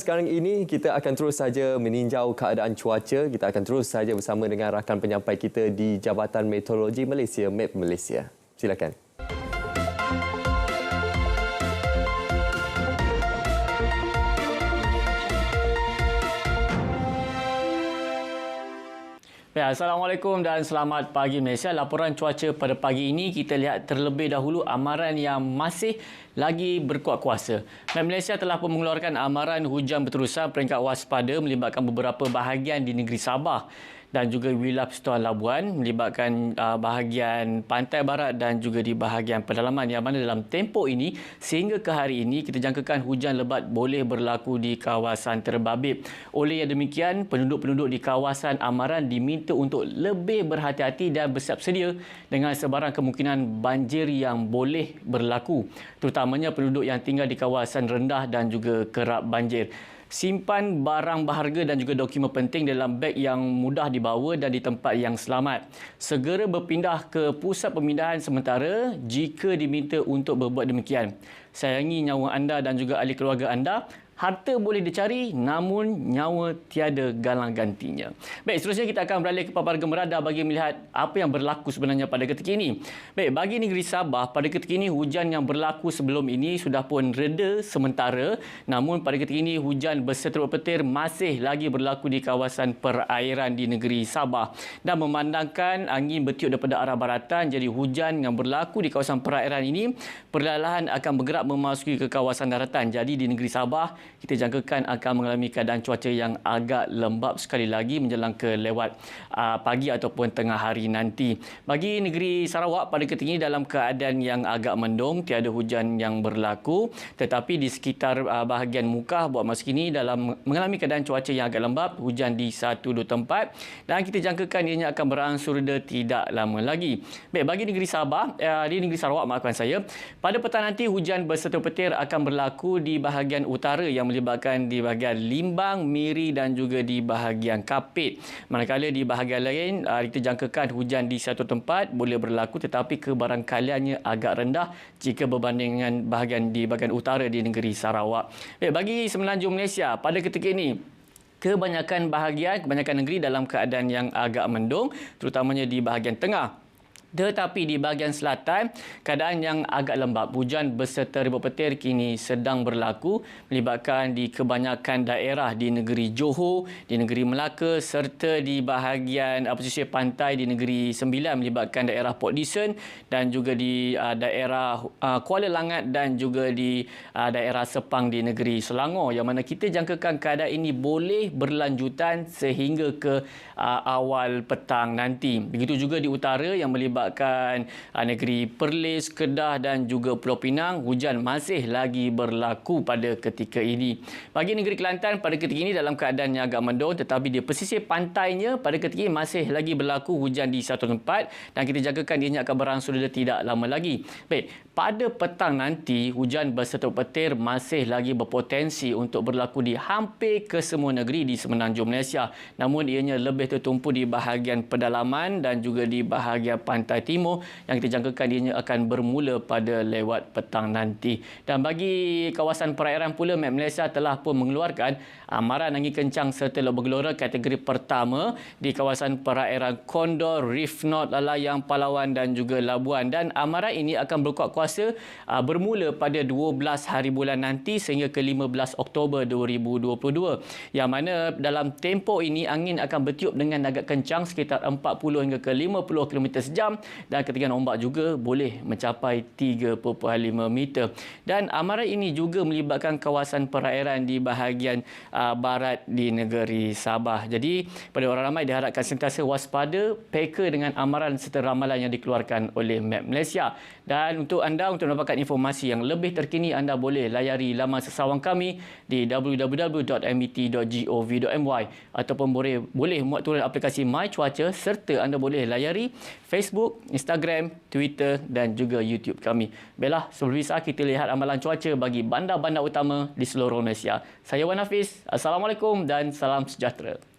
Sekarang ini kita akan terus saja meninjau keadaan cuaca. Kita akan terus saja bersama dengan rakan penyampai kita di Jabatan Meteorologi Malaysia, MET Malaysia. Silakan. Ya, Assalamualaikum dan selamat pagi Malaysia. Laporan cuaca pada pagi ini kita lihat terlebih dahulu amaran yang masih lagi berkuat kuasa. MET Malaysia telah pun mengeluarkan amaran hujan berterusan peringkat waspada melibatkan beberapa bahagian di negeri Sabah dan juga wilayah Persekutuan Labuan, melibatkan bahagian pantai barat dan juga di bahagian pedalaman, yang mana dalam tempoh ini sehingga ke hari ini kita jangkakan hujan lebat boleh berlaku di kawasan terbabit. Oleh yang demikian, penduduk-penduduk di kawasan amaran diminta untuk lebih berhati-hati dan bersiap sedia dengan sebarang kemungkinan banjir yang boleh berlaku, terutamanya penduduk yang tinggal di kawasan rendah dan juga kerap banjir. Simpan barang berharga dan juga dokumen penting dalam beg yang mudah dibawa dan di tempat yang selamat. Segera berpindah ke pusat pemindahan sementara jika diminta untuk berbuat demikian. Sayangi nyawa anda dan juga ahli keluarga anda. Harta boleh dicari, namun nyawa tiada galang gantinya. Baik, seterusnya kita akan beralih ke paparan gemerada bagi melihat apa yang berlaku sebenarnya pada ketika ini. Baik, bagi negeri Sabah, pada ketika ini hujan yang berlaku sebelum ini sudah pun reda sementara. Namun pada ketika ini hujan berseteruk petir masih lagi berlaku di kawasan perairan di negeri Sabah. Dan memandangkan angin bertiup daripada arah baratan, jadi hujan yang berlaku di kawasan perairan ini perlahan-lahan akan bergerak memasuki ke kawasan daratan. Jadi di negeri Sabah, kita jangkakan akan mengalami keadaan cuaca yang agak lembap sekali lagi menjelang ke lewat pagi ataupun tengah hari nanti. Bagi negeri Sarawak pada ketika ini dalam keadaan yang agak mendung, tiada hujan yang berlaku, tetapi di sekitar bahagian Mukah buat masa kini dalam mengalami keadaan cuaca yang agak lembap, hujan di 1-2 tempat, dan kita jangkakan ianya akan berangsur reda tidak lama lagi. Baik, bagi negeri Sabah, di negeri Sarawak maafkan saya, pada petang nanti hujan berseteruk petir akan berlaku di bahagian utara yang melibatkan di bahagian Limbang, Miri dan juga di bahagian Kapit. Manakala di bahagian lain, kita jangkakan hujan di satu tempat boleh berlaku tetapi kebarangkaliannya agak rendah jika berbanding dengan bahagian di bahagian utara di negeri Sarawak. Baik, bagi semenanjung Malaysia pada ketika ini, kebanyakan negeri dalam keadaan yang agak mendung, terutamanya di bahagian tengah. Tetapi di bahagian selatan, keadaan yang agak lembap. Hujan beserta ribut petir kini sedang berlaku melibatkan di kebanyakan daerah di negeri Johor, di negeri Melaka serta di bahagian pesisir pantai di negeri Sembilan melibatkan daerah Port Dickson dan juga di daerah Kuala Langat dan juga di daerah Sepang di negeri Selangor, yang mana kita jangkakan keadaan ini boleh berlanjutan sehingga ke awal petang nanti. Begitu juga di utara yang melibatkan negeri Perlis, Kedah dan juga Pulau Pinang, hujan masih lagi berlaku pada ketika ini. Bagi negeri Kelantan pada ketika ini dalam keadaan yang agak mendung, tetapi di pesisir pantainya pada ketika ini masih lagi berlaku hujan di satu tempat dan kita jangkakan ianya akan berangsur reda tidak lama lagi. Baik, pada petang nanti hujan berseteruk petir masih lagi berpotensi untuk berlaku di hampir ke semua negeri di semenanjung Malaysia. Namun ianya lebih tertumpu di bahagian pedalaman dan juga di bahagian pantai timur yang kita jangkakan ianya akan bermula pada lewat petang nanti. Dan bagi kawasan perairan pula, MET Malaysia telah pun mengeluarkan amaran angin kencang serta lok bergelora kategori pertama di kawasan perairan Condor, Reef North, Lalayang, Palawan dan juga Labuan. Dan amaran ini akan berkuat kuasa bermula pada 12 hari bulan nanti sehingga ke 15 Oktober 2022. Yang mana dalam tempoh ini angin akan bertiup dengan agak kencang sekitar 40 hingga ke 50 km sejam dan ketinggian ombak juga boleh mencapai 3.5 meter. Dan amaran ini juga melibatkan kawasan perairan di bahagian barat di negeri Sabah. Jadi pada orang ramai diharapkan sentiasa waspada, peka dengan amaran serta ramalan yang dikeluarkan oleh MET Malaysia. Dan untuk anda untuk mendapatkan informasi yang lebih terkini, anda boleh layari laman sesawang kami di www.met.gov.my ataupun boleh muat turun aplikasi My Cuaca serta anda boleh layari Facebook, Instagram, Twitter dan juga YouTube kami. Baiklah, sebelum bisa kita lihat amalan cuaca bagi bandar-bandar utama di seluruh Malaysia. Saya Wan Hafiz. Assalamualaikum dan salam sejahtera.